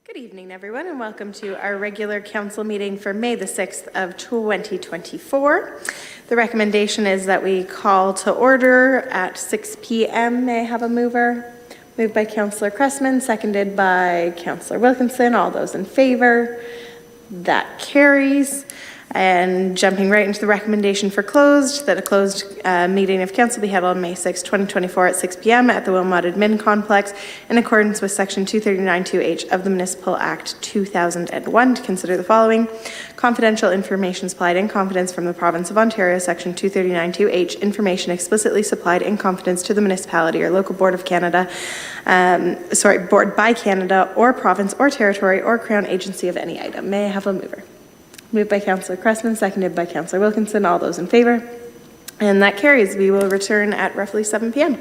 Good evening, everyone, and welcome to our regular council meeting for May the 6th of 2024. The recommendation is that we call to order at 6 p.m. May I have a mover? Moved by Councillor Cressman, seconded by Councillor Wilkinson. All those in favor? That carries. And jumping right into the recommendation for closed, that a closed meeting of council be held on May 6, 2024 at 6 p.m. at the Wilmot Admin Complex in accordance with Section 239(2)H of the Municipal Act 2001 to consider the following: confidential information supplied in confidence from the Province of Ontario, Section 239(2)H, information explicitly supplied in confidence to the municipality or local board of Canada, board by Canada or province or territory or crown agency of any item. May I have a mover? Moved by Councillor Cressman, seconded by Councillor Wilkinson. All those in favor? And that carries. We will return at roughly 7 p.m.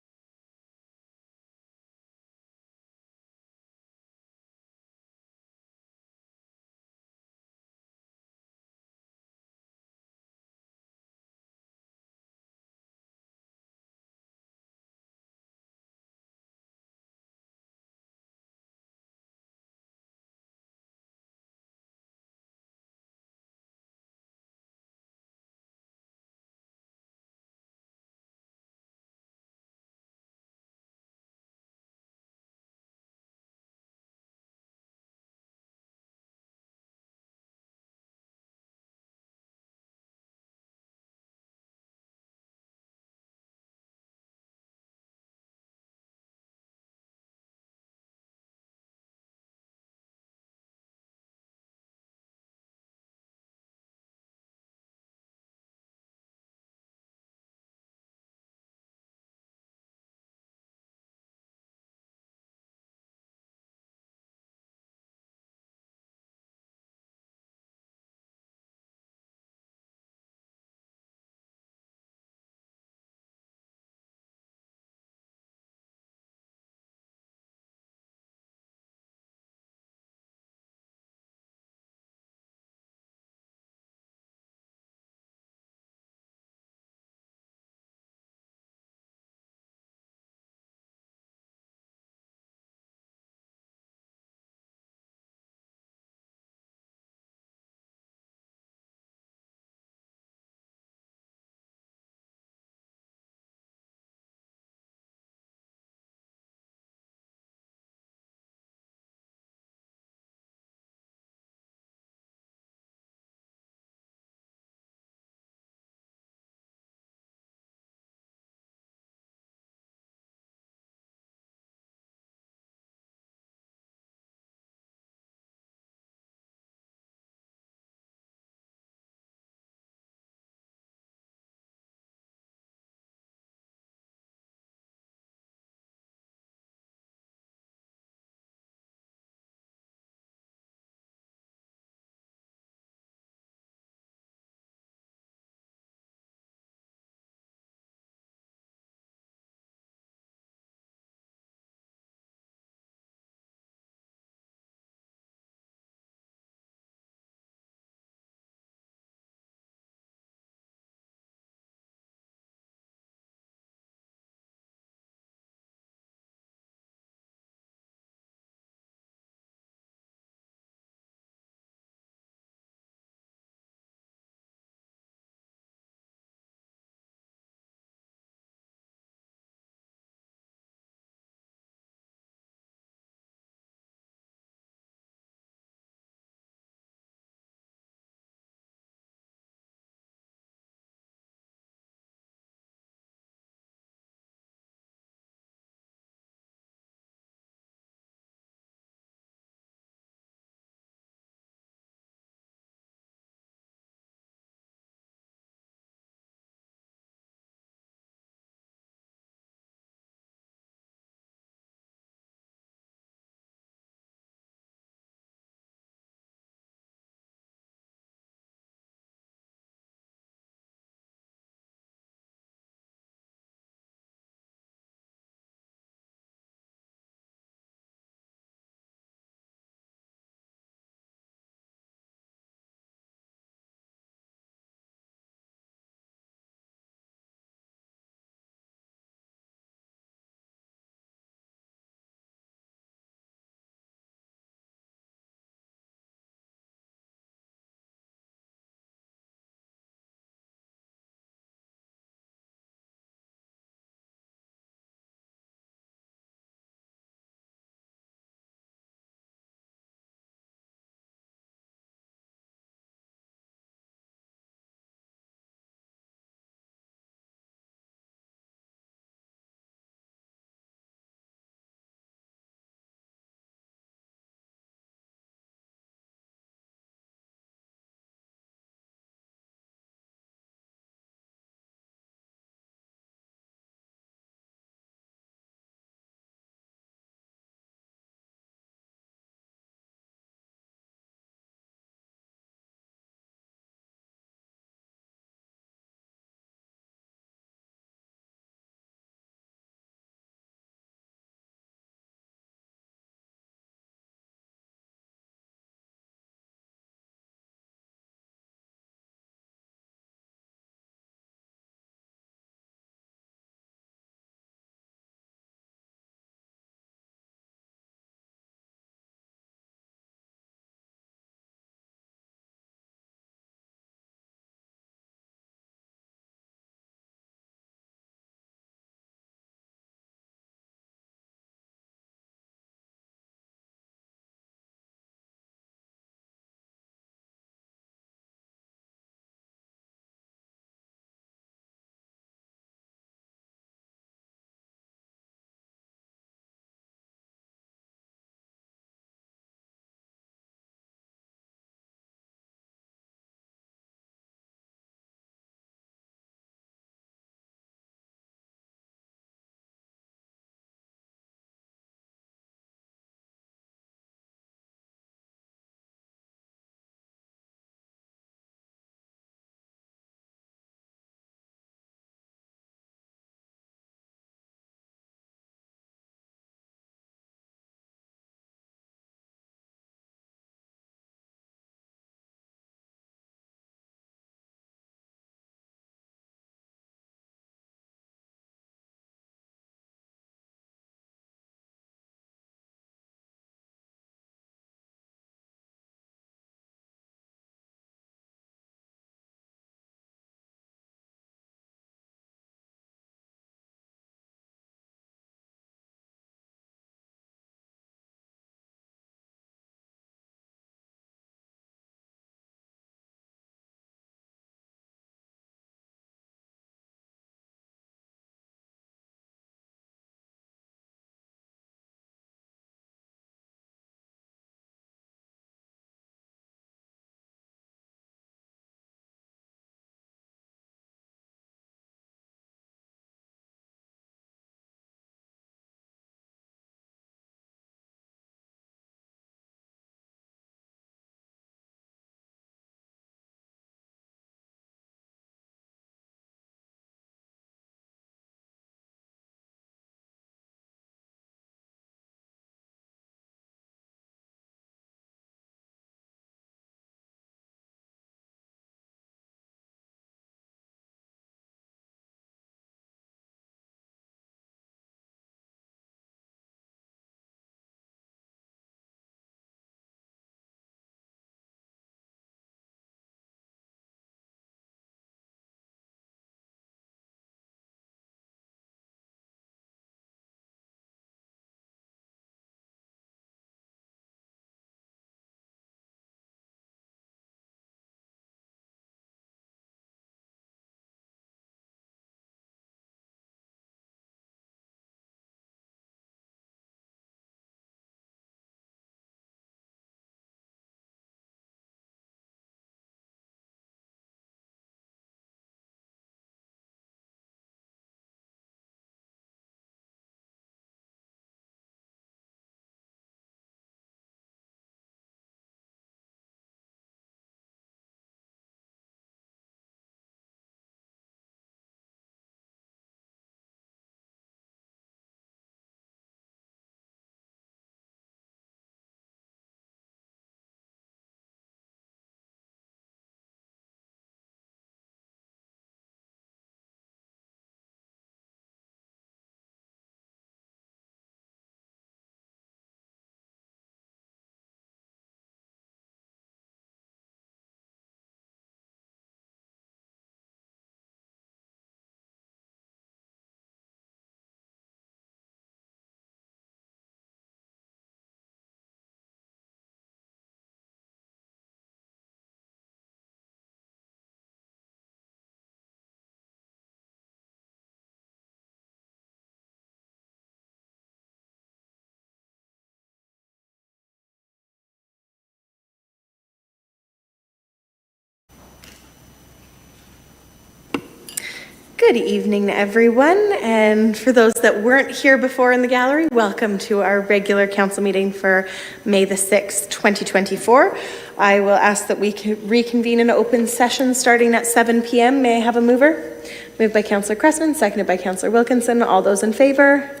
Good evening, everyone. And for those that weren't here before in the gallery, welcome to our regular council meeting for May the 6th, 2024. I will ask that we reconvene in open session starting at 7 p.m. May I have a mover? Moved by Councillor Cressman, seconded by Councillor Wilkinson. All those in favor?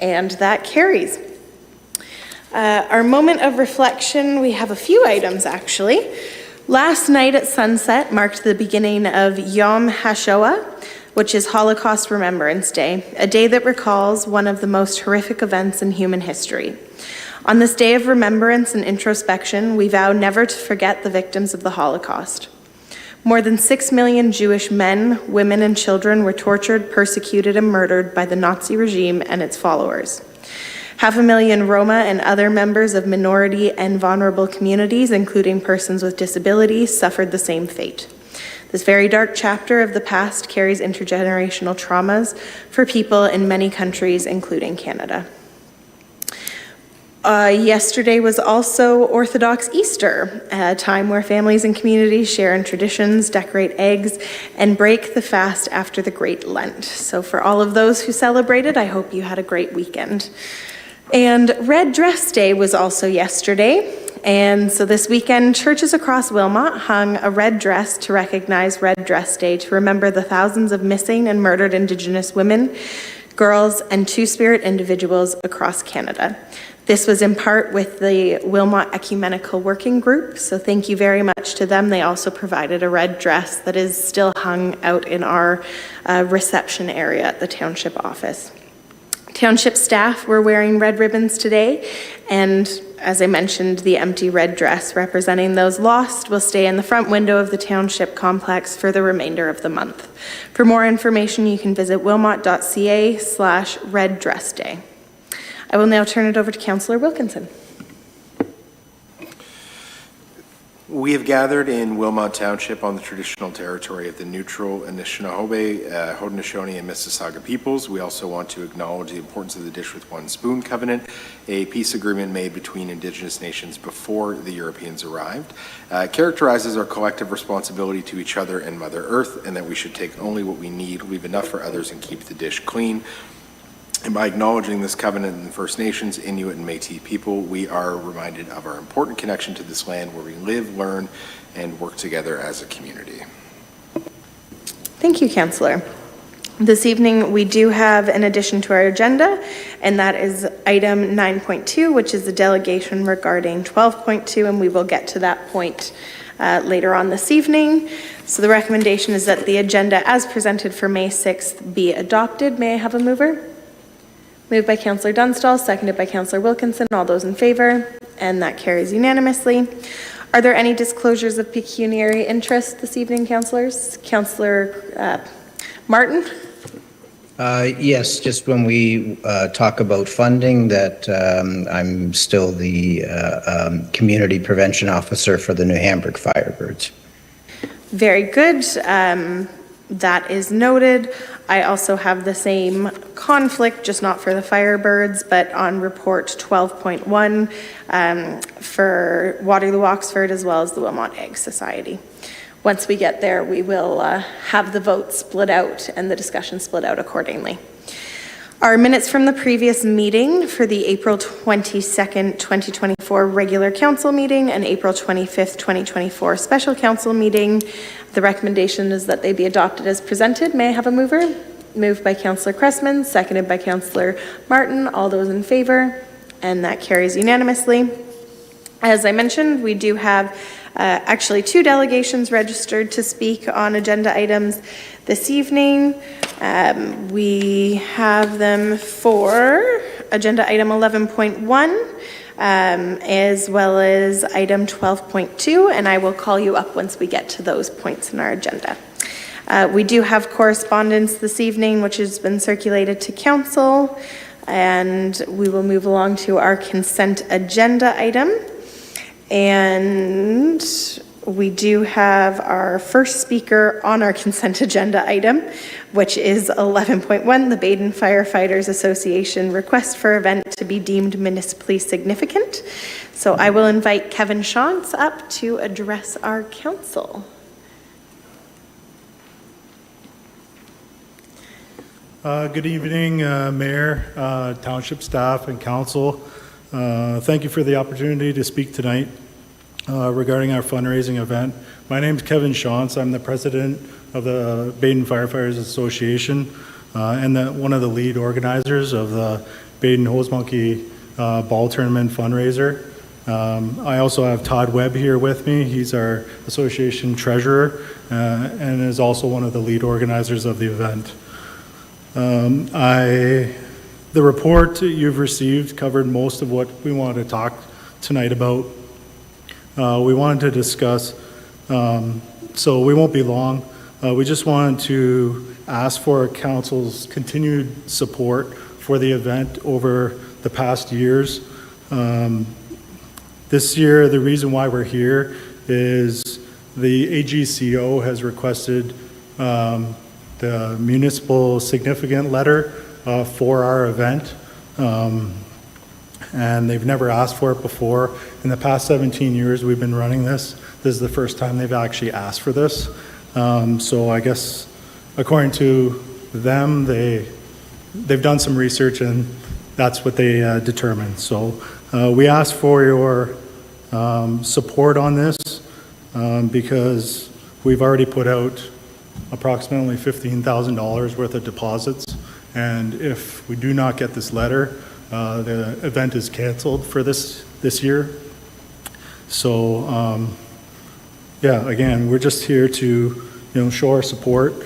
And that carries. Our moment of reflection, we have a few items actually. Last night at sunset marked the beginning of Yom HaShoah, which is Holocaust Remembrance Day, a day that recalls one of the most horrific events in human history. On this day of remembrance and introspection, we vow never to forget the victims of the Holocaust. More than 6 million Jewish men, women, and children were tortured, persecuted, and murdered by the Nazi regime and its followers. 500,000 Roma and other members of minority and vulnerable communities, including persons with disabilities, suffered the same fate. This very dark chapter of the past carries intergenerational traumas for people in many countries, including Canada. Yesterday was also Orthodox Easter, a time where families and communities share in traditions, decorate eggs, and break the fast after the Great Lent. So for all of those who celebrated, I hope you had a great weekend. And Red Dress Day was also yesterday. And so this weekend, churches across Wilmot hung a red dress to recognize Red Dress Day to remember the thousands of missing and murdered Indigenous women, girls, and Two-Spirit individuals across Canada. This was in part with the Wilmot Ecumenical Working Group, so thank you very much to them. They also provided a red dress that is still hung out in our reception area at the Township office. Township staff were wearing red ribbons today, and as I mentioned, the empty red dress representing those lost will stay in the front window of the Township complex for the remainder of the month. For more information, you can visit wilmot.ca/Red Dress Day. I will now turn it over to Councillor Wilkinson. We have gathered in Wilmot Township on the traditional territory of the neutral Anishinaabe, Haudenosaunee, and Mississauga peoples. We also want to acknowledge the importance of the Dish with One Spoon Covenant, a peace agreement made between Indigenous nations before the Europeans arrived. It characterizes our collective responsibility to each other and Mother Earth, and that we should take only what we need, leave enough for others, and keep the dish clean. And by acknowledging this covenant in the First Nations, Inuit, and Métis people, we are reminded of our important connection to this land where we live, learn, and work together as a community. Thank you, Councillor. This evening, we do have an addition to our agenda, and that is item 9.2, which is the delegation regarding 12.2, and we will get to that point later on this evening. So the recommendation is that the agenda as presented for May 6th be adopted. May I have a mover? Moved by Councillor Dunstall, seconded by Councillor Wilkinson. All those in favor? And that carries unanimously. Are there any disclosures of pecuniary interest this evening, councillors? Councillor Martin? Yes, just when we talk about funding, that I'm still the community prevention officer for the New Hamburg Firebirds. Very good. That is noted. I also have the same conflict, just not for the Firebirds, but on report 12.1 for Waterloo Oxford, as well as the Wilmot Egg Society. Once we get there, we will have the vote split out and the discussion split out accordingly. Our minutes from the previous meeting for the April 22nd, 2024 regular council meeting and April 25th, 2024 special council meeting. The recommendation is that they be adopted as presented. May I have a mover? Moved by Councillor Cressman, seconded by Councillor Martin. All those in favor? And that carries unanimously. As I mentioned, we do have actually 2 delegations registered to speak on agenda items this evening. We have them for agenda item 11.1 as well as item 12.2, and I will call you up once we get to those points in our agenda. We do have correspondence this evening which has been circulated to council, and we will move along to our consent agenda item. And we do have our first speaker on our consent agenda item, which is 11.1, the Baden Firefighters Association request for event to be deemed municipally significant. So I will invite Kevin Shantz up to address our council. Good evening, Mayor, Township staff, and Council. Thank you for the opportunity to speak tonight regarding our fundraising event. My name is Kevin Shantz. I'm the president of the Baden Firefighters Association and one of the lead organizers of the Baden Hose Monkey Ball Tournament fundraiser. I also have Todd Webb here with me. He's our association treasurer and is also one of the lead organizers of the event. The report you've received covered most of what we wanted to talk tonight about. We wanted to discuss, so we won't be long. We just wanted to ask for council's continued support for the event over the past years. This year, the reason why we're here is the AGCO has requested the municipal significant letter for our event, and they've never asked for it before. In the past 17 years we've been running this is the first time they've actually asked for this. So I guess according to them, they've done some research and that's what they determined. So we ask for your support on this because we've already put out approximately $15,000 worth of deposits, and if we do not get this letter, the event is canceled for this year. So yeah, again, we're just here to show our support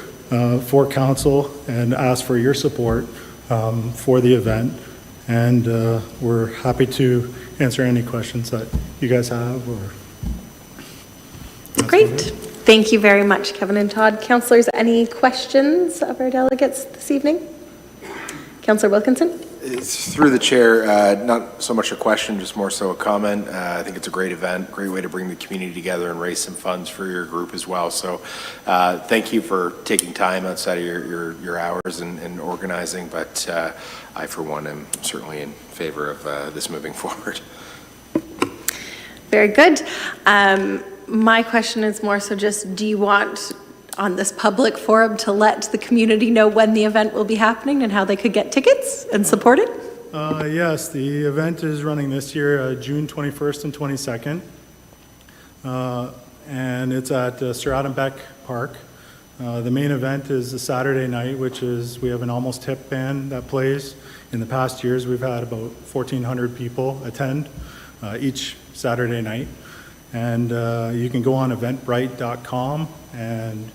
for council and ask for your support for the event, and we're happy to answer any questions that you guys have. Great. Thank you very much, Kevin and Todd. Councillors, any questions of our delegates this evening? Councillor Wilkinson? It's through the chair, not so much a question, just more so a comment. I think it's a great event, great way to bring the community together and raise some funds for your group as well. So thank you for taking time outside of your hours and organizing, but I, for one, am certainly in favor of this moving forward. Very good. My question is more so just, do you want on this public forum to let the community know when the event will be happening and how they could get tickets and support it? Yes, the event is running this year, June 21st and 22nd, and it's at Sir Adam Beck Park. The main event is a Saturday night, which is, we have an Almost Hip band that plays. In the past years, we've had about 1,400 people attend each Saturday night. And you can go on eventbrite.com and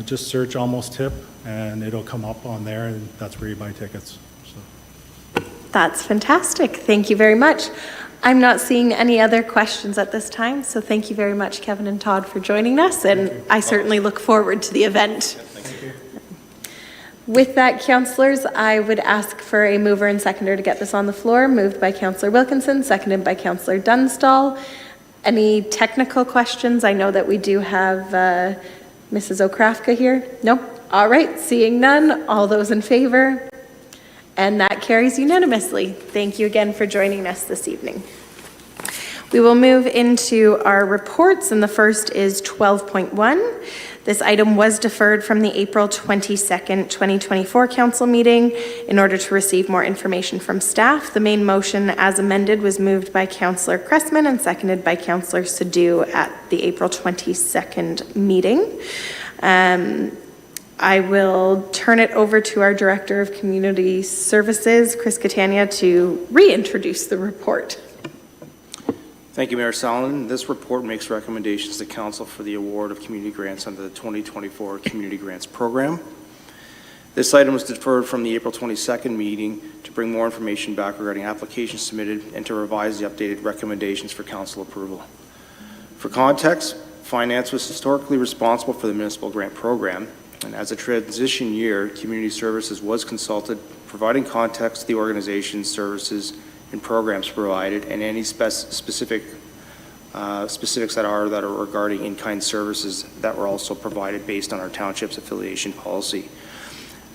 just search Almost Hip, and it'll come up on there, and that's where you buy tickets. So. That's fantastic. Thank you very much. I'm not seeing any other questions at this time, so thank you very much, Kevin and Todd, for joining us, and I certainly look forward to the event. Thank you. With that, councillors, I would ask for a mover and seconder to get this on the floor. Moved by Councillor Wilkinson, seconded by Councillor Dunstall. Any technical questions? I know that we do have Mrs. Okrafka here. No? All right, seeing none. All those in favor? And that carries unanimously. Thank you again for joining us this evening. We will move into our reports, and the first is 12.1. This item was deferred from the April 22nd, 2024 council meeting in order to receive more information from staff. The main motion as amended was moved by Councillor Cressman and seconded by Councillor Sadhu at the April 22nd meeting. I will turn it over to our Director of Community Services, Chris Catania, to reintroduce the report. Thank you, Mayor Solomon. This report makes recommendations to Council for the award of community grants under the 2024 Community Grants Program. This item was deferred from the April 22nd meeting to bring more information back regarding applications submitted and to revise the updated recommendations for Council approval. For context, Finance was historically responsible for the municipal grant program, and as a transition year, Community Services was consulted, providing context to the organization's services and programs provided, and any specifics that are regarding in-kind services that were also provided based on our township's affiliation policy.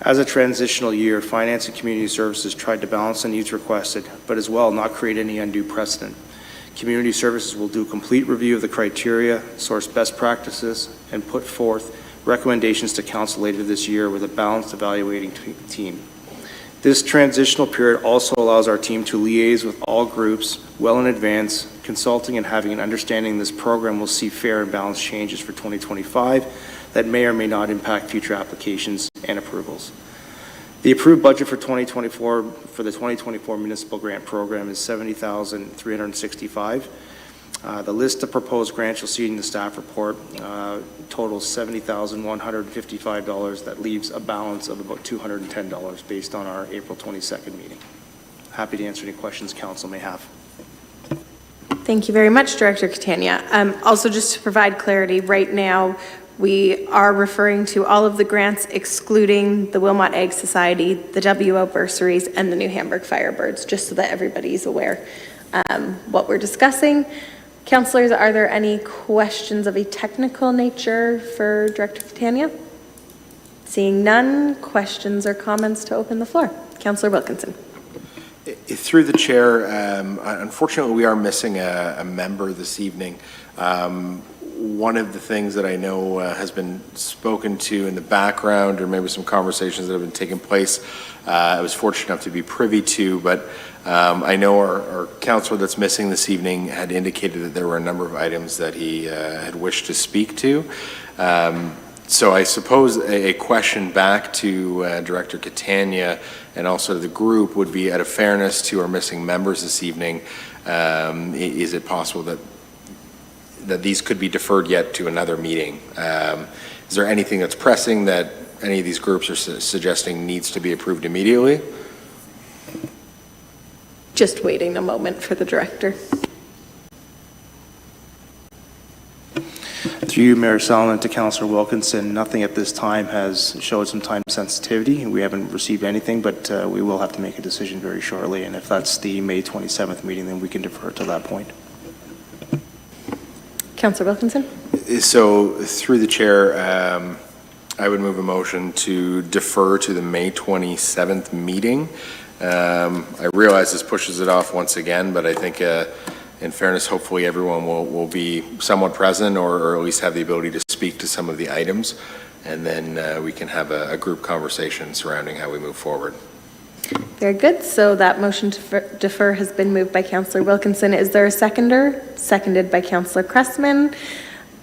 As a transitional year, Finance and Community Services tried to balance the needs requested, but as well not create any undue precedent. Community Services will do a complete review of the criteria, source best practices, and put forth recommendations to council later this year with a balanced evaluating team. This transitional period also allows our team to liaise with all groups well in advance, consulting and having an understanding this program will see fair and balanced changes for 2025 that may or may not impact future applications and approvals. The approved budget for 2024 for the 2024 municipal grant program is $70,365. The list of proposed grants you'll see in the staff report totals $70,155. That leaves a balance of about $210 based on our April 22nd meeting. Happy to answer any questions council may have. Thank you very much, Director Catania. Also, just to provide clarity, right now, we are referring to all of the grants excluding the Wilmot Ag Society, the WO bursaries, and the New Hamburg Firebirds, just so that everybody's aware what we're discussing. Councillors, are there any questions of a technical nature for Director Catania? Seeing none, questions or comments to open the floor. Councillor Wilkinson. Through the chair, unfortunately, we are missing a member this evening. One of the things that I know has been spoken to in the background, or maybe some conversations that have been taking place, I was fortunate enough to be privy to, but I know our councillor that's missing this evening had indicated that there were a number of items that he had wished to speak to. So I suppose a question back to Director Catania and also to the group would be, out of fairness to our missing members this evening, is it possible that these could be deferred yet to another meeting? Is there anything that's pressing that any of these groups are suggesting needs to be approved immediately? Just waiting a moment for the director. Through you, Mayor Solomon, to Councillor Wilkinson, nothing at this time has showed some time sensitivity. We haven't received anything, but we will have to make a decision very shortly. And if that's the May 27th meeting, then we can defer to that point. Councillor Wilkinson. So through the chair, I would move a motion to defer to the May 27th meeting. I realize this pushes it off once again, but I think in fairness, hopefully everyone will be somewhat present or at least have the ability to speak to some of the items, and then we can have a group conversation surrounding how we move forward. Very good. So that motion to defer has been moved by Councillor Wilkinson. Is there a seconder? Seconded by Councillor Cressman.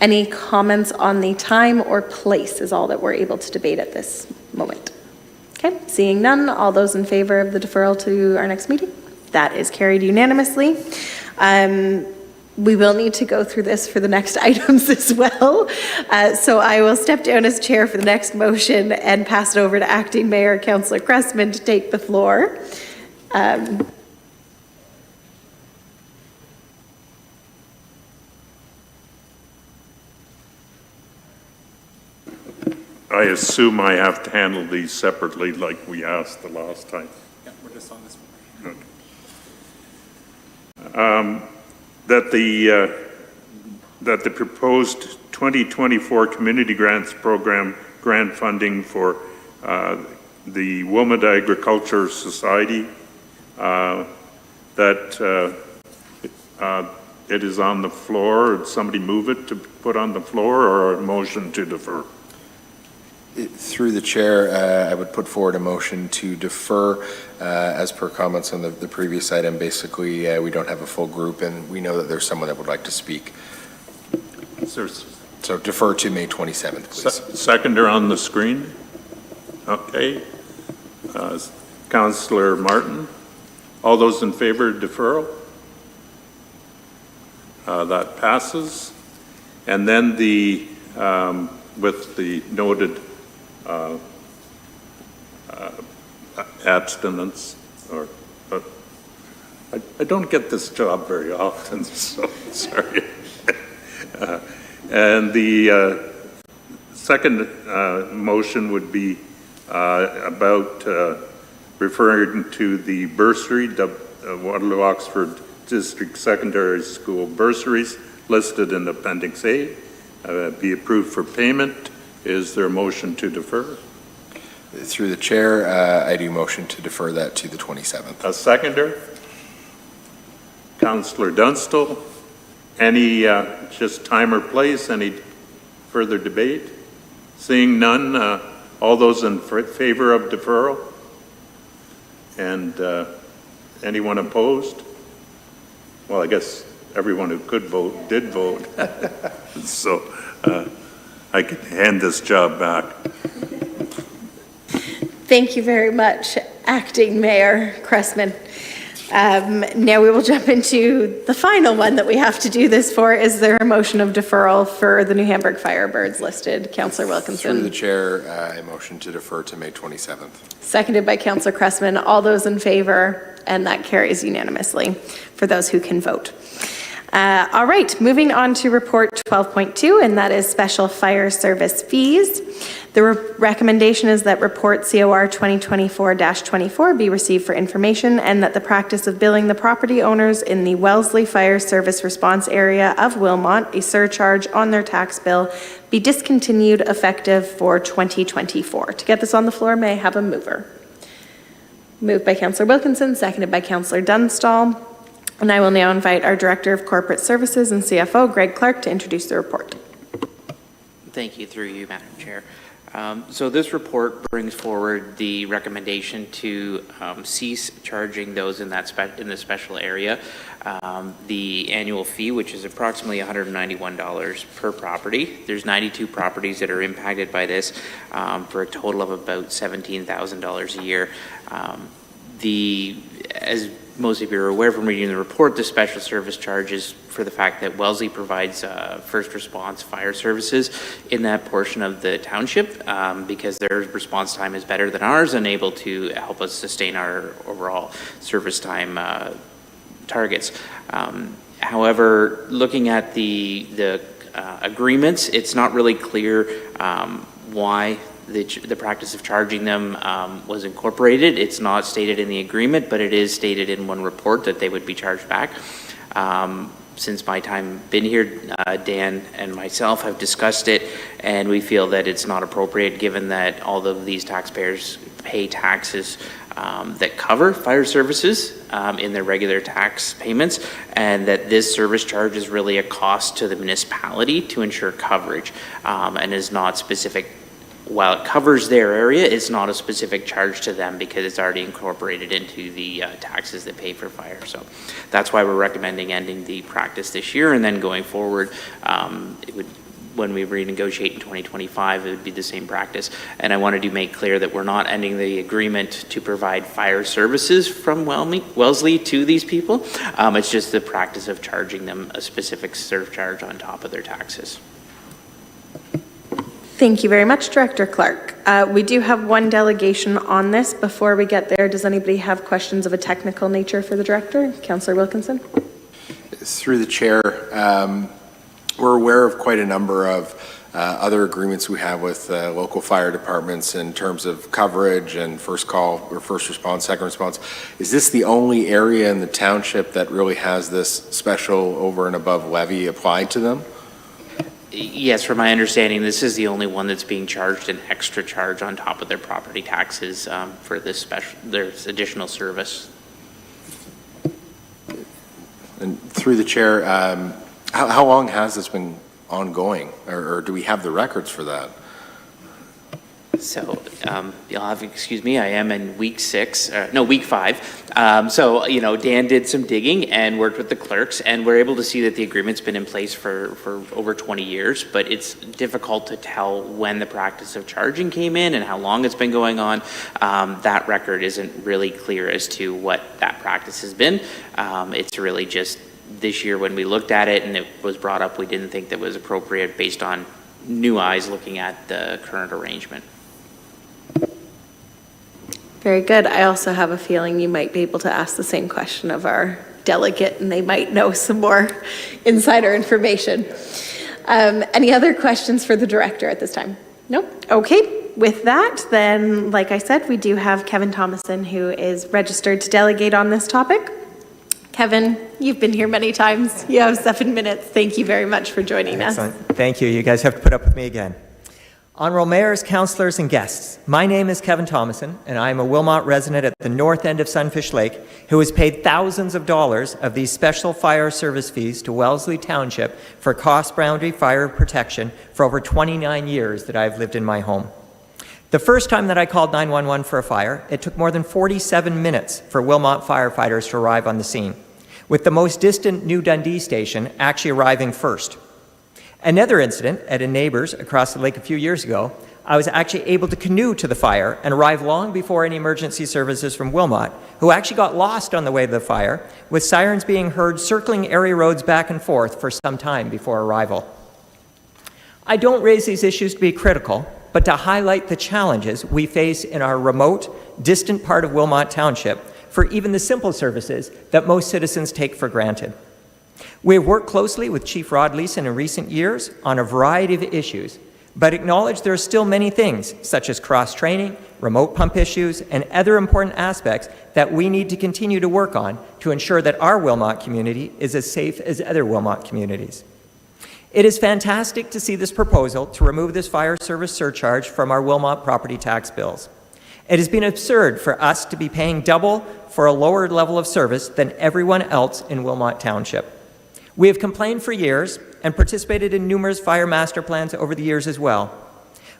Any comments on the time or place is all that we're able to debate at this moment. Okay, seeing none, all those in favor of the deferral to our next meeting? That is carried unanimously. We will need to go through this for the next items as well. So I will step down as chair for the next motion and pass it over to Acting Mayor Councillor Cressman to take the floor. I assume I have to handle these separately like we asked the last time. Yeah, we're just on this one. That the proposed 2024 Community Grants Program grant funding for the Wilmot Agriculture Society, that it is on the floor. Would somebody move it to put on the floor, or a motion to defer? Through the chair, I would put forward a motion to defer as per comments on the previous item. Basically, we don't have a full group and we know that there's someone that would like to speak. So defer to May 27th, please. Seconder on the screen. Okay. Councillor Martin. All those in favor of deferral? That passes. And then the, with the noted abstinence, or I don't get this job very often, so sorry. And the second motion would be about referring to the bursary, Waterloo Oxford District Secondary School bursaries listed in Appendix A, be approved for payment. Is there a motion to defer? Through the chair, I do motion to defer that to the 27th. A seconder? Councillor Dunstall. Any, just time or place, any further debate? Seeing none, all those in favor of deferral? And anyone opposed? Well, I guess everyone who could vote did vote. So I can hand this job back. Thank you very much, Acting Mayor Cressman. Now we will jump into the final one that we have to do this for. Is there a motion of deferral for the New Hamburg Firebirds listed? Councillor Wilkinson. Through the chair, I motion to defer to May 27th. Seconded by Councillor Cressman. All those in favor, and that carries unanimously for those who can vote. All right, moving on to report 12.2, and that is special fire service fees. The recommendation is that report COR 2024-24 be received for information, and that the practice of billing the property owners in the Wellesley Fire Service Response Area of Wilmot a surcharge on their tax bill be discontinued effective for 2024. To get this on the floor, may I have a mover? Moved by Councillor Wilkinson, seconded by Councillor Dunstall. And I will now invite our Director of Corporate Services and CFO, Greg Clark, to introduce the report. Thank you, through you, Madam Chair. So this report brings forward the recommendation to cease charging those in the special area the annual fee, which is approximately $191 per property. There's 92 properties that are impacted by this for a total of about $17,000 a year. As most of you are aware from reading the report, the special service charges for the fact that Wellesley provides first response fire services in that portion of the township because their response time is better than ours and able to help us sustain our overall service time targets. However, looking at the agreements, it's not really clear why the practice of charging them was incorporated. It's not stated in the agreement, but it is stated in one report that they would be charged back. Since my time been here, Dan and myself have discussed it, and we feel that it's not appropriate given that all of these taxpayers pay taxes that cover fire services in their regular tax payments, and that this service charge is really a cost to the municipality to ensure coverage and is not specific. While it covers their area, it's not a specific charge to them because it's already incorporated into the taxes they pay for fire. So that's why we're recommending ending the practice this year, and then going forward, when we renegotiate in 2025, it would be the same practice. And I wanted to make clear that we're not ending the agreement to provide fire services from Wellesley to these people. It's just the practice of charging them a specific surcharge on top of their taxes. Thank you very much, Director Clark. We do have one delegation on this. Before we get there, does anybody have questions of a technical nature for the Director? Councillor Wilkinson. Through the chair, we're aware of quite a number of other agreements we have with local fire departments in terms of coverage and first call or first response, second response. Is this the only area in the township that really has this special over and above levy applied to them? Yes, from my understanding, this is the only one that's being charged an extra charge on top of their property taxes for this there's additional service. And through the chair, how long has this been ongoing, or do we have the records for that? So you'll have to excuse me, I am in week 5. So, Dan did some digging and worked with the clerks, and we're able to see that the agreement's been in place for over 20 years, but it's difficult to tell when the practice of charging came in and how long it's been going on. That record isn't really clear as to what that practice has been. It's really just this year when we looked at it and it was brought up, we didn't think that was appropriate based on new eyes looking at the current arrangement. Very good. I also have a feeling you might be able to ask the same question of our delegate, and they might know some more insider information. Any other questions for the Director at this time? No? Okay. With that, then, like I said, we do have Kevin Thomason, who is registered to delegate on this topic. Kevin, you've been here many times. You have 7 minutes. Thank you very much for joining us. Excellent. Thank you. You guys have to put up with me again. Honorable Mayors, Councillors, and guests, my name is Kevin Thomason, and I am a Wilmot resident at the north end of Sunfish Lake who has paid thousands of dollars of these special fire service fees to Wellesley Township for cross-boundary fire protection for over 29 years that I've lived in my home. The first time that I called 911 for a fire, it took more than 47 minutes for Wilmot firefighters to arrive on the scene, with the most distant New Dundee station actually arriving first. Another incident at a neighbor's across the lake a few years ago, I was actually able to canoe to the fire and arrive long before any emergency services from Wilmot, who actually got lost on the way to the fire, with sirens being heard circling area roads back and forth for some time before arrival. I don't raise these issues to be critical, but to highlight the challenges we face in our remote, distant part of Wilmot Township for even the simple services that most citizens take for granted. We have worked closely with Chief Rod Leeson in recent years on a variety of issues, but acknowledge there are still many things, such as cross-training, remote pump issues, and other important aspects that we need to continue to work on to ensure that our Wilmot community is as safe as other Wilmot communities. It is fantastic to see this proposal to remove this fire service surcharge from our Wilmot property tax bills. It has been absurd for us to be paying double for a lower level of service than everyone else in Wilmot Township. We have complained for years and participated in numerous fire master plans over the years as well.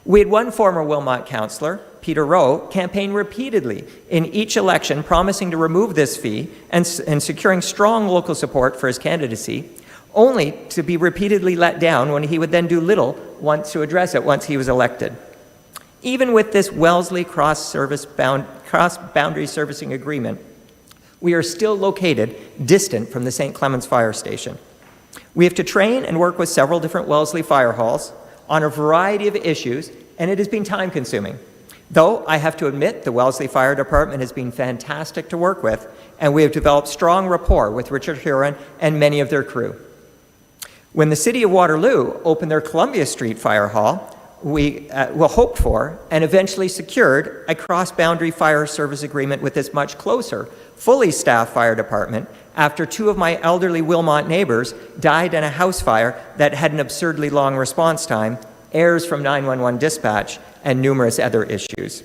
We had one former Wilmot councillor, Peter Rowe, campaign repeatedly in each election promising to remove this fee and securing strong local support for his candidacy, only to be repeatedly let down when he would then do little to address it once he was elected. Even with this Wellesley cross-boundary servicing agreement, we are still located distant from the St. Clements Fire Station. We have to train and work with several different Wellesley fire halls on a variety of issues, and it has been time-consuming. Though I have to admit the Wellesley Fire Department has been fantastic to work with, and we have developed strong rapport with Richard Huron and many of their crew. When the City of Waterloo opened their Columbia Street Fire Hall, we hoped for and eventually secured a cross-boundary fire service agreement with this much closer, fully staffed fire department after two of my elderly Wilmot neighbors died in a house fire that had an absurdly long response time, errors from 911 dispatch, and numerous other issues.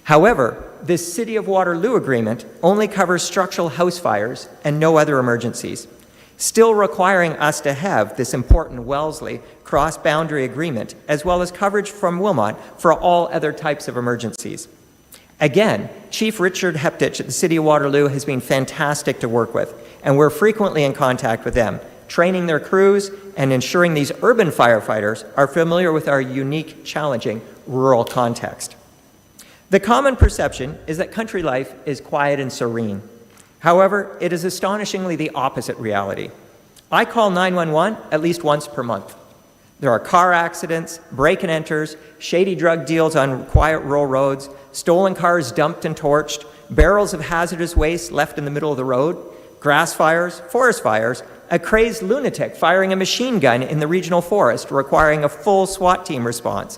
However, this City of Waterloo agreement only covers structural house fires and no other emergencies, still requiring us to have this important Wellesley cross-boundary agreement, as well as coverage from Wilmot for all other types of emergencies. Again, Chief Richard Heptich at the City of Waterloo has been fantastic to work with, and we're frequently in contact with them, training their crews and ensuring these urban firefighters are familiar with our unique, challenging rural context. The common perception is that country life is quiet and serene. However, it is astonishingly the opposite reality. I call 911 at least once per month. There are car accidents, break-and-enters, shady drug deals on quiet rural roads, stolen cars dumped and torched, barrels of hazardous waste left in the middle of the road, grass fires, forest fires, a crazed lunatic firing a machine gun in the regional forest requiring a full SWAT team response,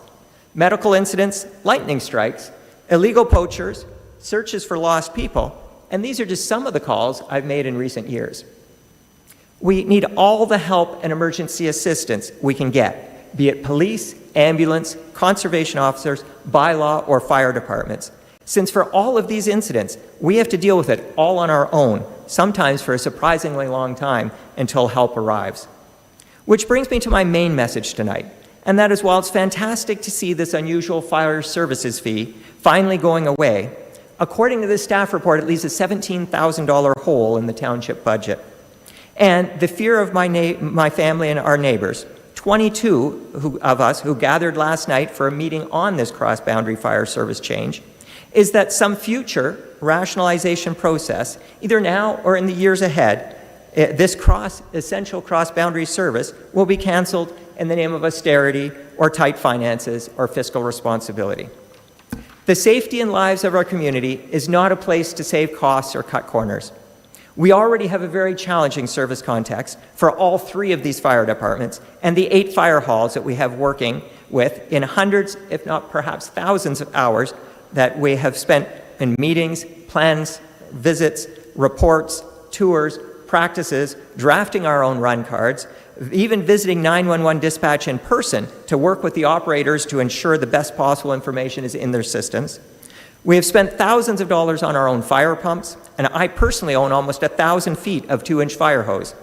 medical incidents, lightning strikes, illegal poachers, searches for lost people, and these are just some of the calls I've made in recent years. We need all the help and emergency assistance we can get, be it police, ambulance, conservation officers, bylaw, or fire departments. Since for all of these incidents, we have to deal with it all on our own, sometimes for a surprisingly long time until help arrives. Which brings me to my main message tonight, and that is while it's fantastic to see this unusual fire services fee finally going away, according to this staff report, it leaves a $17,000 hole in the township budget. And the fear of my family and our neighbors, 22 of us who gathered last night for a meeting on this cross-boundary fire service change, is that some future rationalization process, either now or in the years ahead, this essential cross-boundary service will be canceled in the name of austerity or tight finances or fiscal responsibility. The safety and lives of our community is not a place to save costs or cut corners. We already have a very challenging service context for all three of these fire departments and the 8 fire halls that we have working with in hundreds, if not perhaps thousands of hours that we have spent in meetings, plans, visits, reports, tours, practices, drafting our own run cards, even visiting 911 dispatch in person to work with the operators to ensure the best possible information is in their systems. We have spent thousands of dollars on our own fire pumps, and I personally own almost 1,000 feet of 2-inch fire hose.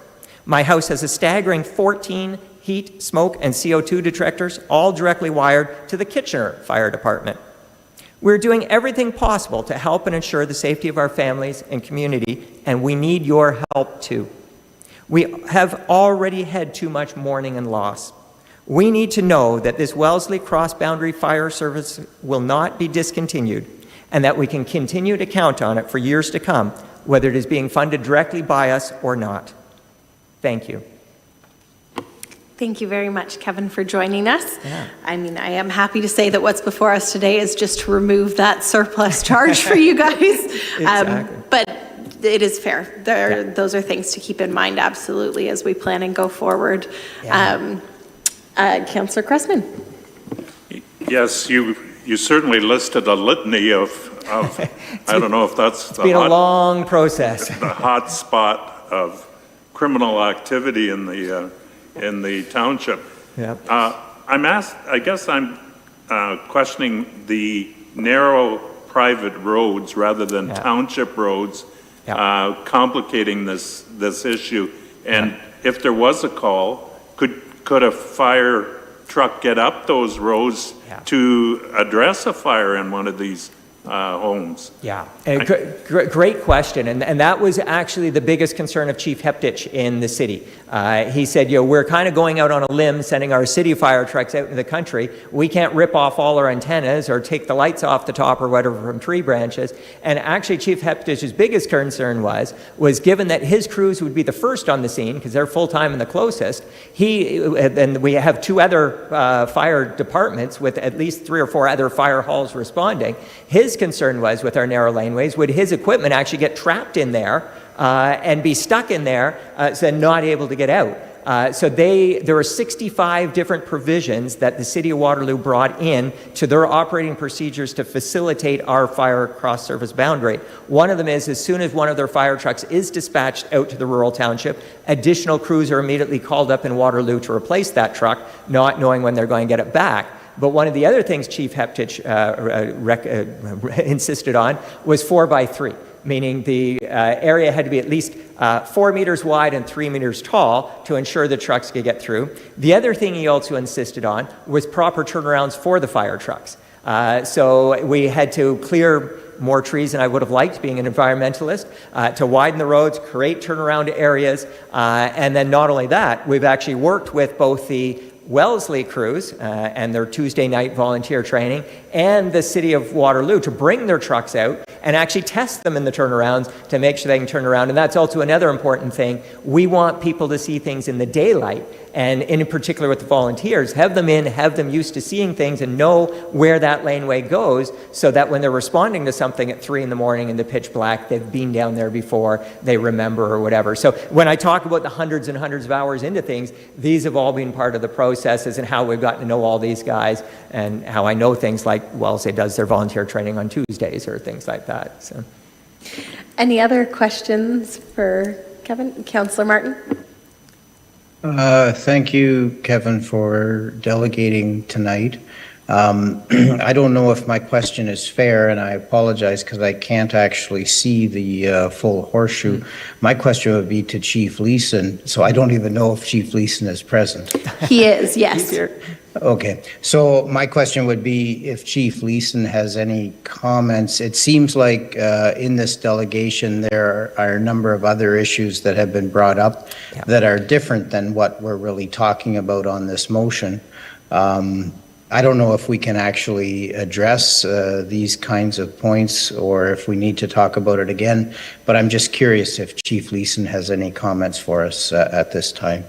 My house has a staggering 14 heat, smoke, and CO2 detectors, all directly wired to the Kitchener Fire Department. We're doing everything possible to help and ensure the safety of our families and community, and we need your help too. We have already had too much mourning and loss. We need to know that this Wellesley cross-boundary fire service will not be discontinued, and that we can continue to count on it for years to come, whether it is being funded directly by us or not. Thank you. Thank you very much, Kevin, for joining us. Yeah. I mean, I am happy to say that what's before us today is just to remove that surplus charge for you guys. Exactly. But it is fair. Those are things to keep in mind, absolutely, as we plan and go forward. Yeah. Councillor Cressman. Yes, you certainly listed a litany of I don't know if that's It's been a long process. the hot spot of criminal activity in the township. Yep. I guess I'm questioning the narrow private roads rather than township roads, complicating this issue. And if there was a call, could a fire truck get up those roads to address a fire in one of these homes? Yeah, great question, and that was actually the biggest concern of Chief Heptich in the city. He said, we're kind of going out on a limb, sending our city fire trucks out into the country. We can't rip off all our antennas or take the lights off the top or whatever from tree branches. And actually, Chief Heptich's biggest concern was given that his crews would be the first on the scene because they're full-time and the closest. And we have 2 other fire departments with at least 3 or 4 other fire halls responding. His concern was with our narrow laneways, would his equipment actually get trapped in there and be stuck in there so not able to get out? So there are 65 different provisions that the City of Waterloo brought in to their operating procedures to facilitate our fire cross-service boundary. One of them is as soon as one of their fire trucks is dispatched out to the rural township, additional crews are immediately called up in Waterloo to replace that truck, not knowing when they're going to get it back. But one of the other things Chief Heptich insisted on was 4x3, meaning the area had to be at least 4 meters wide and 3 meters tall to ensure the trucks could get through. The other thing he also insisted on was proper turnarounds for the fire trucks. So we had to clear more trees than I would have liked, being an environmentalist, to widen the roads, create turnaround areas, and then not only that, we've actually worked with both the Wellesley crews and their Tuesday night volunteer training and the City of Waterloo to bring their trucks out and actually test them in the turnarounds to make sure they can turn around. And that's also another important thing. We want people to see things in the daylight, and in particular with the volunteers, have them used to seeing things and know where that laneway goes so that when they're responding to something at 3 in the morning in the pitch black, they've been down there before, they remember or whatever. So when I talk about the hundreds and hundreds of hours into things, these have all been part of the processes and how we've gotten to know all these guys and how I know things like Wellesley does their volunteer training on Tuesdays or things like that. So. Any other questions for Kevin? Councillor Martin? Thank you, Kevin, for delegating tonight. I don't know if my question is fair, and I apologize because I can't actually see the full horseshoe. My question would be to Chief Leeson, so I don't even know if Chief Leeson is present. He is, yes. Okay, so my question would be if Chief Leeson has any comments. It seems like in this delegation there are a number of other issues that have been brought up that are different than what we're really talking about on this motion. I don't know if we can actually address these kinds of points or if we need to talk about it again, but I'm just curious if Chief Leeson has any comments for us at this time.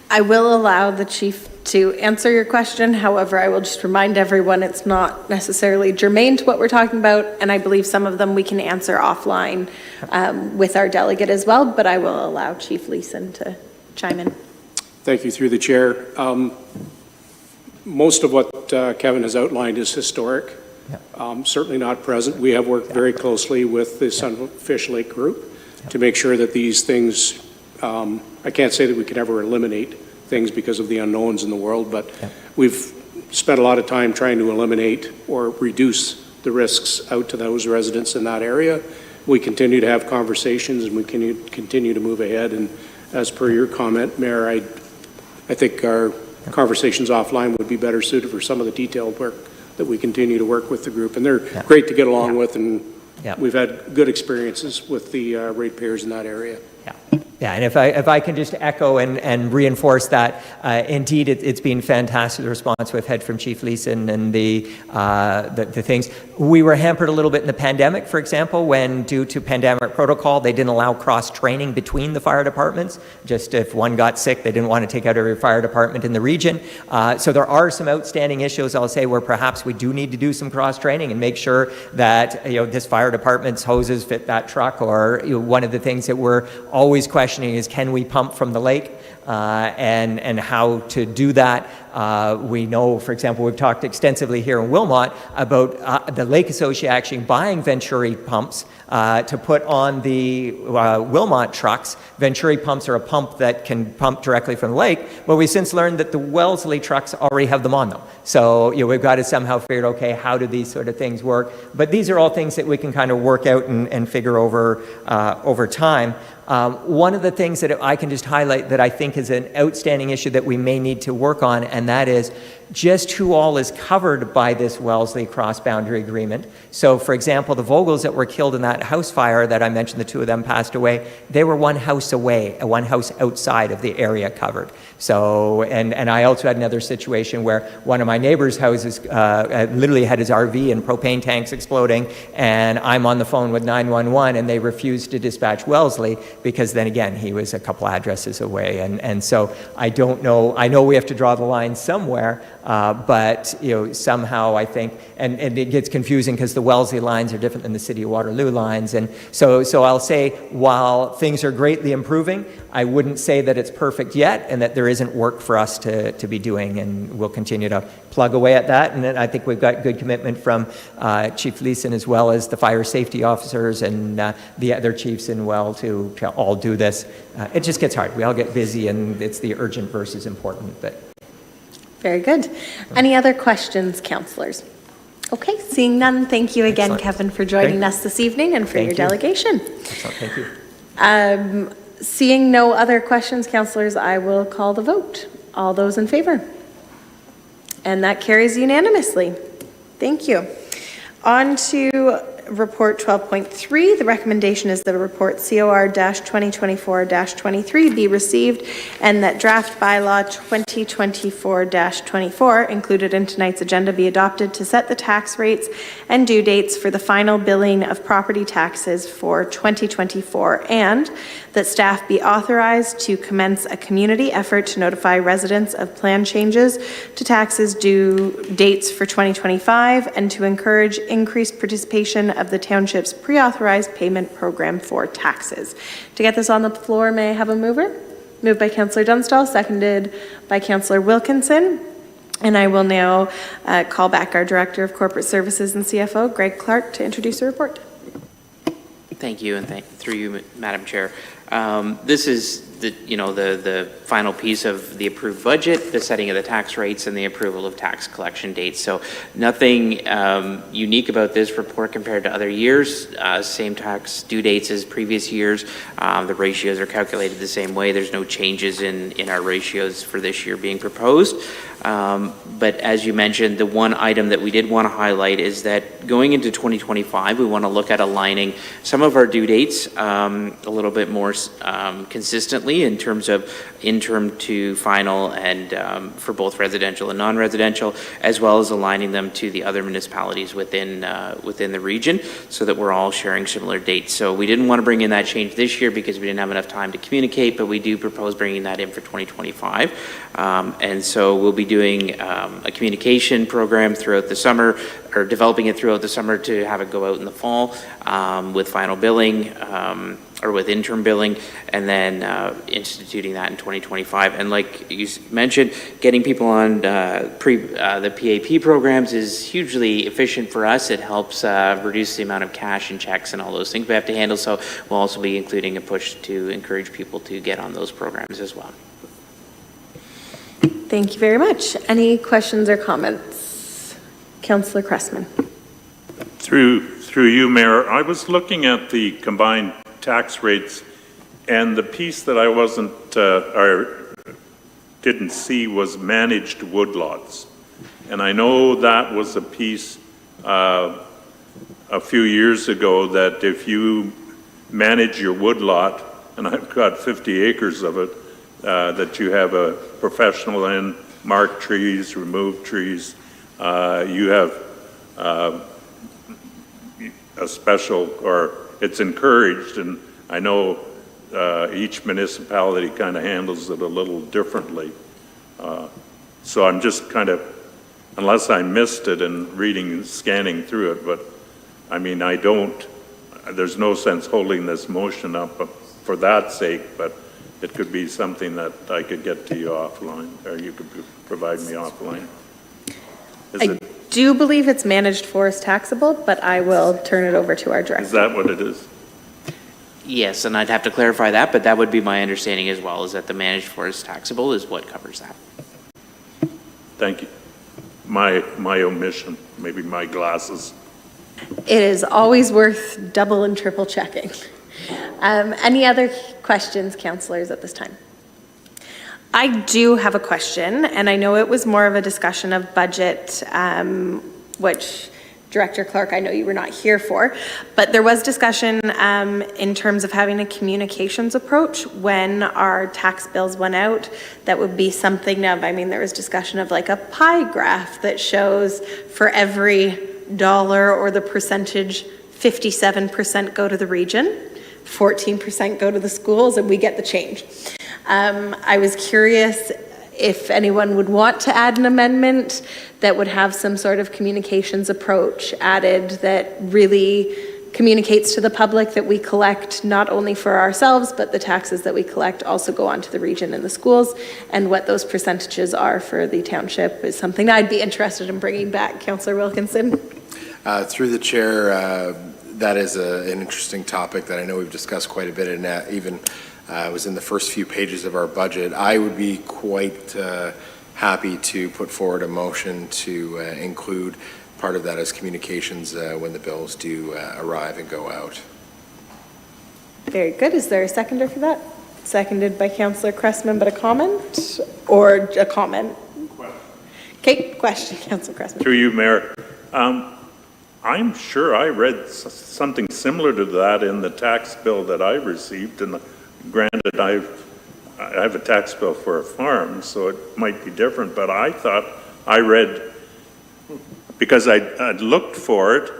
I will allow the chief to answer your question. However, I will just remind everyone it's not necessarily germane to what we're talking about, and I believe some of them we can answer offline with our delegate as well, but I will allow Chief Leeson to chime in. Thank you, through the chair. Most of what Kevin has outlined is historic, certainly not present. We have worked very closely with the Sunfish Lake Group to make sure that these things I can't say that we can ever eliminate things because of the unknowns in the world, but Yeah. we've spent a lot of time trying to eliminate or reduce the risks out to those residents in that area. We continue to have conversations, and we continue to move ahead. And as per your comment, Mayor, I think our conversations offline would be better suited for some of the detailed work that we continue to work with the group. And they're great to get along with, and we've had good experiences with the ratepayers in that area. Yeah, and if I can just echo and reinforce that, indeed, it's been fantastic, the response we've had from Chief Leeson and the things. We were hampered a little bit in the pandemic, for example, when due to pandemic protocol, they didn't allow cross-training between the fire departments. Just if one got sick, they didn't want to take out every fire department in the region. So there are some outstanding issues, I'll say, where perhaps we do need to do some cross-training and make sure that, this fire department's hoses fit that truck, or one of the things that we're always questioning is, can we pump from the lake, and how to do that. We know, for example, we've talked extensively here in Wilmot about the Lake Association buying Venturi pumps to put on the Wilmot trucks. Venturi pumps are a pump that can pump directly from the lake, but we've since learned that the Wellesley trucks already have them on them. So we've got to somehow figure out, okay, how do these sort of things work? But these are all things that we can kind of work out and figure over time. One of the things that I can just highlight that I think is an outstanding issue that we may need to work on, and that is just who all is covered by this Wellesley cross-boundary agreement. So, for example, the Vogels that were killed in that house fire that I mentioned, the two of them passed away, they were one house away, one house outside of the area covered. So, and I also had another situation where one of my neighbor's houses literally had his RV and propane tanks exploding, and I'm on the phone with 911, and they refused to dispatch Wellesley because then again, he was a couple addresses away. And so I don't know, I know we have to draw the line somewhere, but somehow I think, and it gets confusing because the Wellesley lines are different than the City of Waterloo lines. And so I'll say, while things are greatly improving, I wouldn't say that it's perfect yet and that there isn't work for us to be doing, and we'll continue to plug away at that. And then I think we've got good commitment from Chief Leeson as well as the fire safety officers and the other chiefs in to all do this. It just gets hard. We all get busy, and it's the urgent versus important. But very good. Any other questions, councillors? Okay, seeing none, thank you again, Excellent. Kevin, for joining us this evening and for your delegation. Excellent. Thank you. Seeing no other questions, councillors, I will call the vote. All those in favor? And that carries unanimously. Thank you. On to Report 12.3. The recommendation is that the report COR-2024-23 be received and that draft bylaw 2024-24 included in tonight's agenda be adopted to set the tax rates and due dates for the final billing of property taxes for 2024, and that staff be authorized to commence a community effort to notify residents of plan changes to taxes due dates for 2025 and to encourage increased participation of the township's pre-authorized payment program for taxes. To get this on the floor, may I have a mover? Moved by Councillor Dunstall, seconded by Councillor Wilkinson. And I will now call back our Director of Corporate Services and CFO, Greg Clark, to introduce the report. Thank you, and through you, Madam Chair. This is the final piece of the approved budget, the setting of the tax rates, and the approval of tax collection dates. So nothing unique about this report compared to other years. Same tax due dates as previous years. The ratios are calculated the same way. There's no changes in our ratios for this year being proposed. But as you mentioned, the one item that we did want to highlight is that going into 2025, we want to look at aligning some of our due dates a little bit more consistently in terms of interim to final, and for both residential and non-residential, as well as aligning them to the other municipalities within the region, so that we're all sharing similar dates. So we didn't want to bring in that change this year because we didn't have enough time to communicate, but we do propose bringing that in for 2025. And so we'll be doing a communication program throughout the summer, or developing it throughout the summer to have it go out in the fall with final billing or with interim billing, and then instituting that in 2025. And like you mentioned, getting people on the PAP programs is hugely efficient for us. It helps reduce the amount of cash and checks and all those things we have to handle. So we'll also be including a push to encourage people to get on those programs as well. Thank you very much. Any questions or comments? Councillor Cressman. Through you, Mayor, I was looking at the combined tax rates, and the piece that I wasn't, or didn't see was managed woodlots. And I know that was a piece a few years ago that if you manage your woodlot, and I've got 50 acres of it, that you have a professional in, mark trees, remove trees, you have a special, or it's encouraged, and I know each municipality kind of handles it a little differently. So I'm just kind of, unless I missed it in reading and scanning through it, but I mean, there's no sense holding this motion up for that sake, but it could be something that I could get to you offline, or you could provide me offline. I do believe it's managed forest taxable, but I will turn it over to our director. Is that what it is? Yes, and I'd have to clarify that, but that would be my understanding as well, is that the managed forest taxable is what covers that. Thank you. My omission, maybe my glasses. It is always worth double and triple checking. Any other questions, councillors, at this time? I do have a question, and I know it was more of a discussion of budget, which Director Clark, I know you were not here for, but there was discussion in terms of having a communications approach when our tax bills went out. That would be something of, I mean, there was discussion of like a pie graph that shows for every dollar or the percentage, 57% go to the region, 14% go to the schools, and we get the change. I was curious if anyone would want to add an amendment that would have some sort of communications approach added that really communicates to the public that we collect not only for ourselves, but the taxes that we collect also go on to the region and the schools, and what those percentages are for the township is something I'd be interested in bringing back. Councillor Wilkinson. Through the chair, that is an interesting topic that I know we've discussed quite a bit, and even was in the first few pages of our budget. I would be quite happy to put forward a motion to include part of that as communications when the bills do arrive and go out. Very good. Is there a seconder for that? Seconded by Councillor Cressman, but a comment or a comment? Okay, question, Councillor Cressman. Through you, Mayor. I'm sure I read something similar to that in the tax bill that I received, and granted, I have a tax bill for a farm, so it might be different, but I thought I read, because I'd looked for it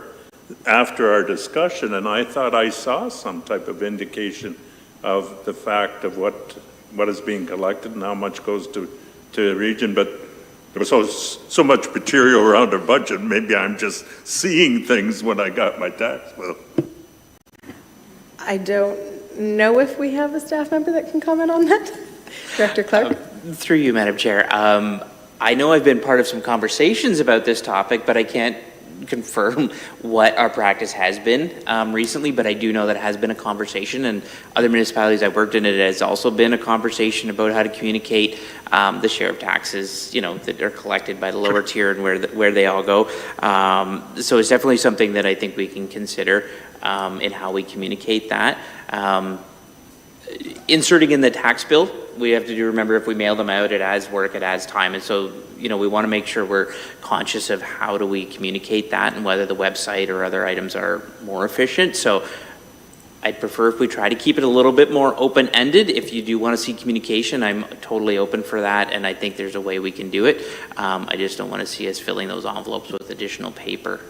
after our discussion, and I thought I saw some type of indication of the fact of what is being collected and how much goes to the region, but there was so much material around our budget, maybe I'm just seeing things when I got my tax bill. I don't know if we have a staff member that can comment on that. Director Clark. Through you, Madam Chair. I know I've been part of some conversations about this topic, but I can't confirm what our practice has been recently, but I do know that it has been a conversation, and other municipalities I've worked in, it has also been a conversation about how to communicate the share of taxes, that are collected by the lower tier and where they all go. So it's definitely something that I think we can consider in how we communicate that. Inserting in the tax bill, we have to remember if we mail them out, it adds work, it adds time. And so, we want to make sure we're conscious of how do we communicate that and whether the website or other items are more efficient. So I'd prefer if we try to keep it a little bit more open-ended. If you do want to see communication, I'm totally open for that, and I think there's a way we can do it. I just don't want to see us filling those envelopes with additional paper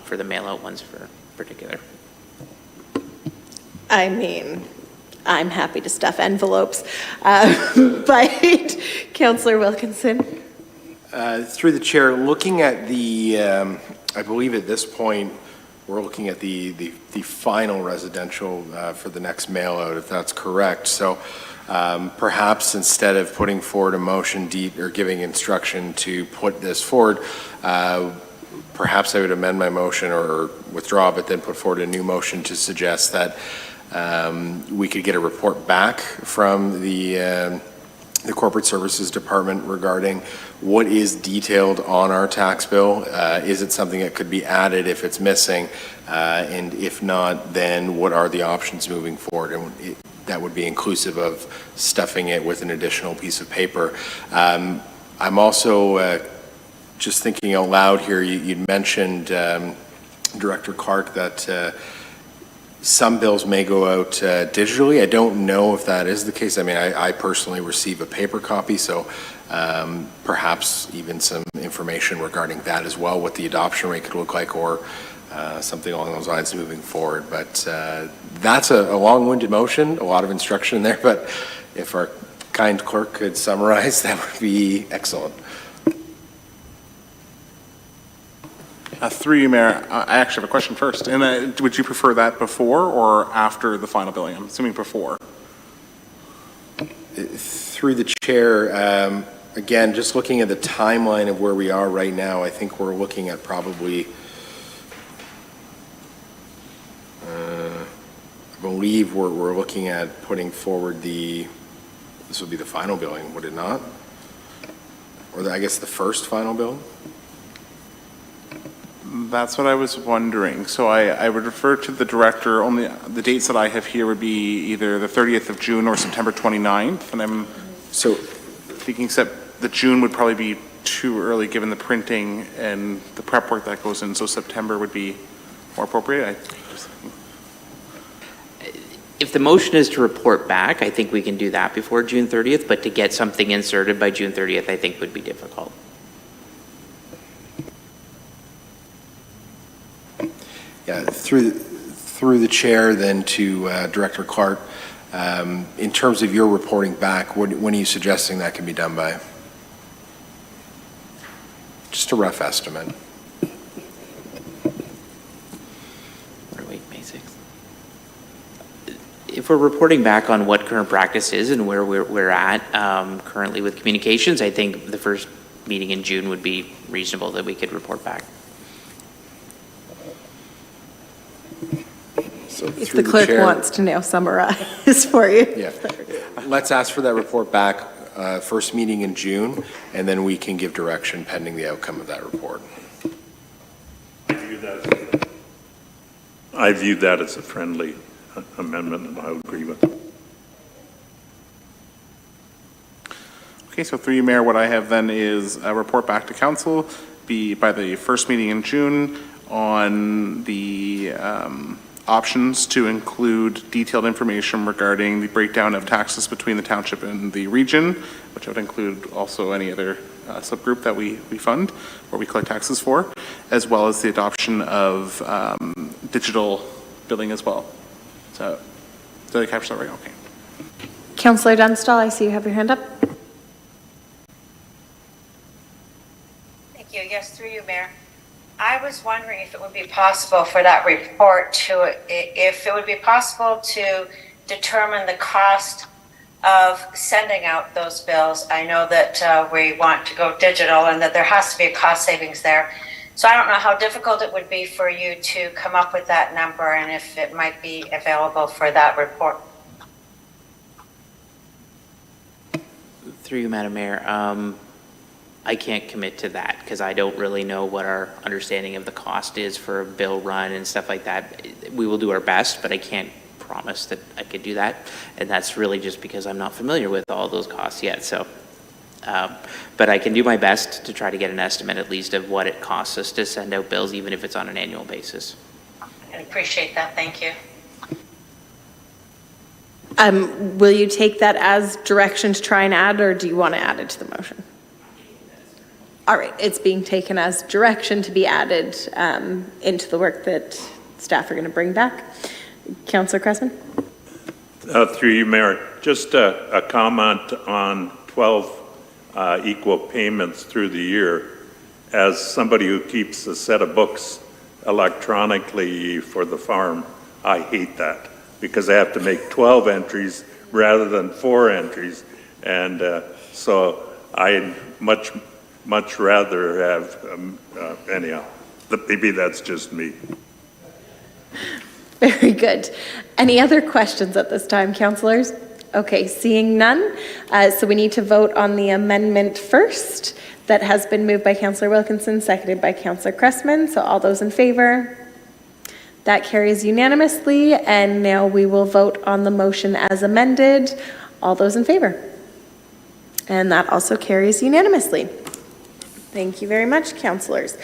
for the mail-out ones for particular. I mean, I'm happy to stuff envelopes, but Councillor Wilkinson. Through the chair, looking at the, I believe at this point, we're looking at the final residential for the next mail out, if that's correct. So perhaps instead of putting forward a motion or giving instruction to put this forward, perhaps I would amend my motion or withdraw, but then put forward a new motion to suggest that we could get a report back from the Corporate Services Department regarding what is detailed on our tax bill. Is it something that could be added if it's missing? And if not, then what are the options moving forward? And that would be inclusive of stuffing it with an additional piece of paper. I'm also just thinking out loud here, you'd mentioned, Director Clark, that some bills may go out digitally. I don't know if that is the case. I mean, I personally receive a paper copy, so perhaps even some information regarding that as well, what the adoption rate could look like, or something along those lines moving forward. But that's a long-winded motion, a lot of instruction in there, but if our kind clerk could summarize, that would be excellent. Through you, Mayor, I actually have a question first. And would you prefer that before or after the final billing? I'm assuming before. Through the chair, again, just looking at the timeline of where we are right now, I think we're looking at probably, I believe we're looking at putting forward this would be the final billing, would it not? Or I guess the first final bill? That's what I was wondering. So I would refer to the director. Only the dates that I have here would be either the 30th of June or September 29th. And I'm thinking the June would probably be too early given the printing and the prep work that goes in. So September would be more appropriate. If the motion is to report back, I think we can do that before June 30th, but to get something inserted by June 30th, I think would be difficult. Yeah, through the chair then to Director Clark, in terms of your reporting back, when are you suggesting that can be done by? Just a rough estimate. May 6th. If we're reporting back on what current practice is and where we're at currently with communications, I think the first meeting in June would be reasonable that we could report back. If the clerk wants to now summarize for you. Yeah. Let's ask for that report back, first meeting in June, and then we can give direction pending the outcome of that report. I view that as a friendly amendment, and I would agree with it. Okay, so through you, Mayor, what I have then is a report back to council by the first meeting in June on the options to include detailed information regarding the breakdown of taxes between the township and the region, which would include also any other subgroup that we fund or we collect taxes for, as well as the adoption of digital billing as well. So, did I capture that right? Okay. Councillor Dunstall, I see you have your hand up. Thank you. Yes, through you, Mayor. I was wondering if it would be possible for that report if it would be possible to determine the cost of sending out those bills. I know that we want to go digital and that there has to be a cost savings there. So I don't know how difficult it would be for you to come up with that number and if it might be available for that report. Through you, Madam Mayor, I can't commit to that because I don't really know what our understanding of the cost is for a bill run and stuff like that. We will do our best, but I can't promise that I could do that. And that's really just because I'm not familiar with all those costs yet. So, but I can do my best to try to get an estimate at least of what it costs us to send out bills, even if it's on an annual basis. I appreciate that. Thank you. Will you take that as direction to try and add, or do you want to add it to the motion? All right, it's being taken as direction to be added into the work that staff are going to bring back. Councillor Cressman? Through you, Mayor, just a comment on 12 equal payments through the year. As somebody who keeps a set of books electronically for the farm. I hate that because I have to make 12 entries rather than 4 entries. And so I'd much rather have, anyhow, maybe that's just me. Very good. Any other questions at this time, councillors? Okay, seeing none. So we need to vote on the amendment first. That has been moved by Councillor Wilkinson, seconded by Councillor Cressman. So all those in favor? That carries unanimously. And now we will vote on the motion as amended. All those in favor? And that also carries unanimously. Thank you very much, councillors.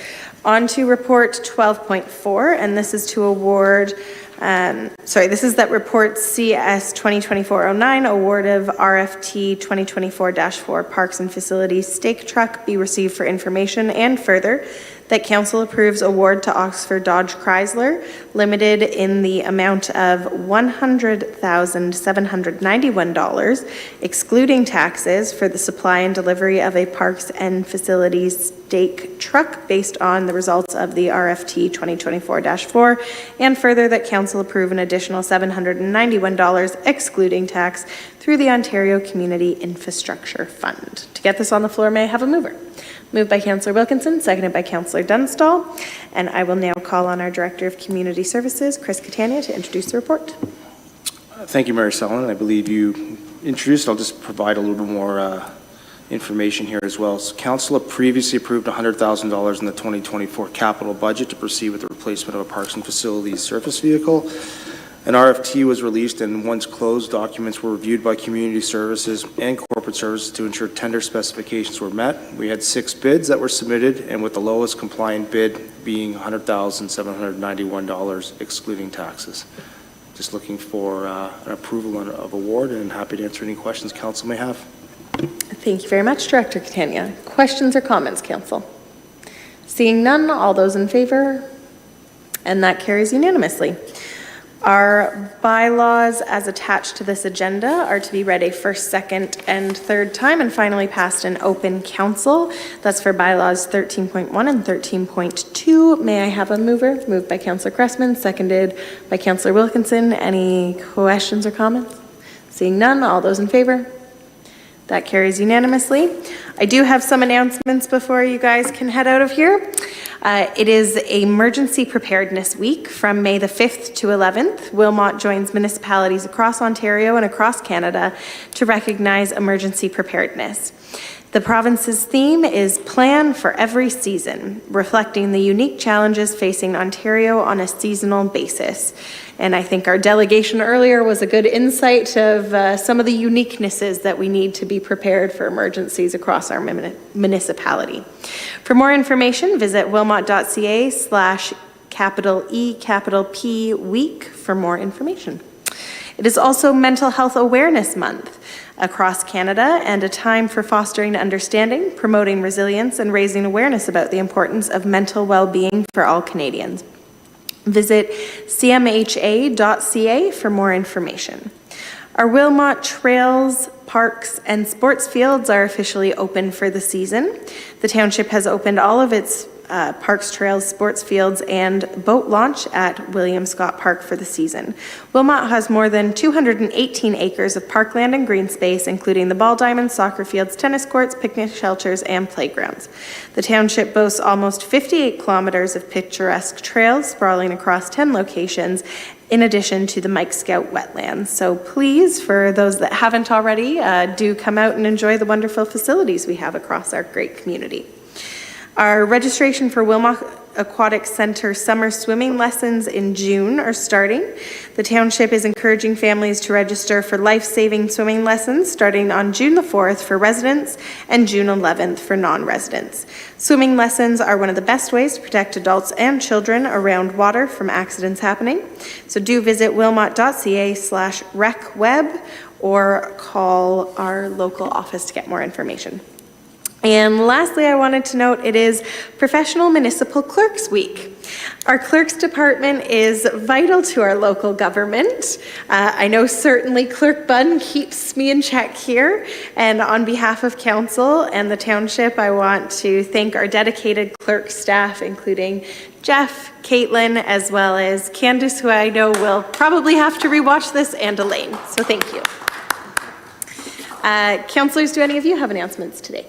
On to report 12.4, and this is to award, this is that report CS 2024-09, award of RFT 2024-4 Parks and Facilities Stake Truck be received for information, and further, that council approves award to Oxford Dodge Chrysler Limited in the amount of $100,791, excluding taxes, for the supply and delivery of a Parks and Facilities stake truck based on the results of the RFT 2024-4, and further that council approve an additional $791 excluding tax through the Ontario Community Infrastructure Fund. To get this on the floor, may I have a mover? Moved by Councillor Wilkinson, seconded by Councillor Dunstall, and I will now call on our Director of Community Services, Chris Catania, to introduce the report. Thank you, Mayor Sullivan. I believe you introduced. I'll just provide a little bit more information here as well. So Council previously approved $100,000 in the 2024 capital budget to proceed with the replacement of a Parks and Facilities surface vehicle. An RFT was released, and once closed, documents were reviewed by Community Services and Corporate Services to ensure tender specifications were met. We had 6 bids that were submitted, and with the lowest compliant bid being $100,791 excluding taxes. Just looking for an approval of award, and happy to answer any questions council may have. Thank you very much, Director Catania. Questions or comments, council? Seeing none, all those in favor? And that carries unanimously. Our bylaws as attached to this agenda are to be read a first, second, and third time and finally passed in open council. That's for bylaws 13.1 and 13.2. May I have a mover? Moved by Councillor Cressman, seconded by Councillor Wilkinson. Any questions or comments? Seeing none, all those in favor? That carries unanimously. I do have some announcements before you guys can head out of here. It is Emergency Preparedness Week from May the 5th to 11th. Wilmot joins municipalities across Ontario and across Canada to recognize emergency preparedness. The province's theme is Plan for Every Season, reflecting the unique challenges facing Ontario on a seasonal basis. And I think our delegation earlier was a good insight of some of the uniquenesses that we need to be prepared for emergencies across our municipality. For more information, visit wilmot.ca/E week for more information. It is also Mental Health Awareness Month across Canada and a time for fostering understanding, promoting resilience, and raising awareness about the importance of mental well-being for all Canadians. Visit cmha.ca for more information. Our Wilmot trails, parks, and sports fields are officially open for the season. The township has opened all of its parks, trails, sports fields, and boat launch at William Scott Park for the season. Wilmot has more than 218 acres of parkland and green space, including the ball diamonds, soccer fields, tennis courts, picnic shelters, and playgrounds. The township boasts almost 58 kilometers of picturesque trails sprawling across 10 locations, in addition to the Mike Scout wetlands. So please, for those that haven't already, do come out and enjoy the wonderful facilities we have across our great community. Our registration for Wilmot Aquatic Center summer swimming lessons in June are starting. The township is encouraging families to register for life-saving swimming lessons starting on June the 4th for residents and June 11th for non-residents. Swimming lessons are one of the best ways to protect adults and children around water from accidents happening. So do visit wilmot.ca/recweb or call our local office to get more information. And lastly, I wanted to note it is Professional Municipal Clerks Week. Our clerks department is vital to our local government. I know certainly Clerk Bunn keeps me in check here, and on behalf of council and the township, I want to thank our dedicated clerk staff, including Jeff, Caitlin, as well as Candace, who I know will probably have to rewatch this, and Elaine. So thank you. Councillors, do any of you have announcements today?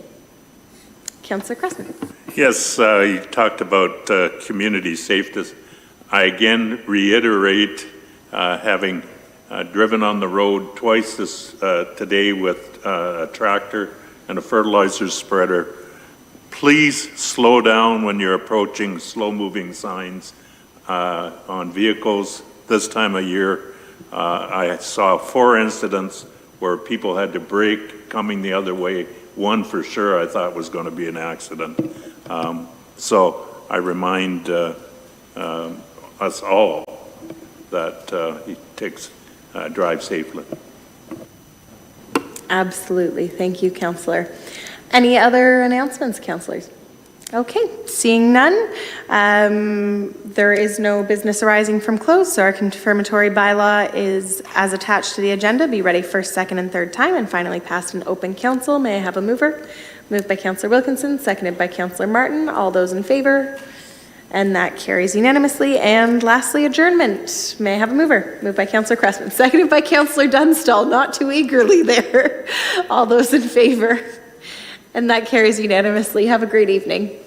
Councillor Cressman. Yes, you talked about community safety. I again reiterate, having driven on the road twice today with a tractor and a fertilizer spreader, please slow down when you're approaching slow-moving signs on vehicles. This time of year, I saw 4 incidents where people had to brake coming the other way. One for sure I thought was going to be an accident. So I remind us all that he drive safely. Absolutely. Thank you, Councillor. Any other announcements, councillors? Okay, seeing none, there is no business arising from close, so our confirmatory bylaw is as attached to the agenda. Be ready first, second, and third time, and finally passed in open council. May I have a mover? Moved by Councillor Wilkinson, seconded by Councillor Martin. All those in favor? And that carries unanimously. And lastly, adjournment. May I have a mover? Moved by Councillor Cressman, seconded by Councillor Dunstall. Not too eagerly there. All those in favor? And that carries unanimously. Have a great evening.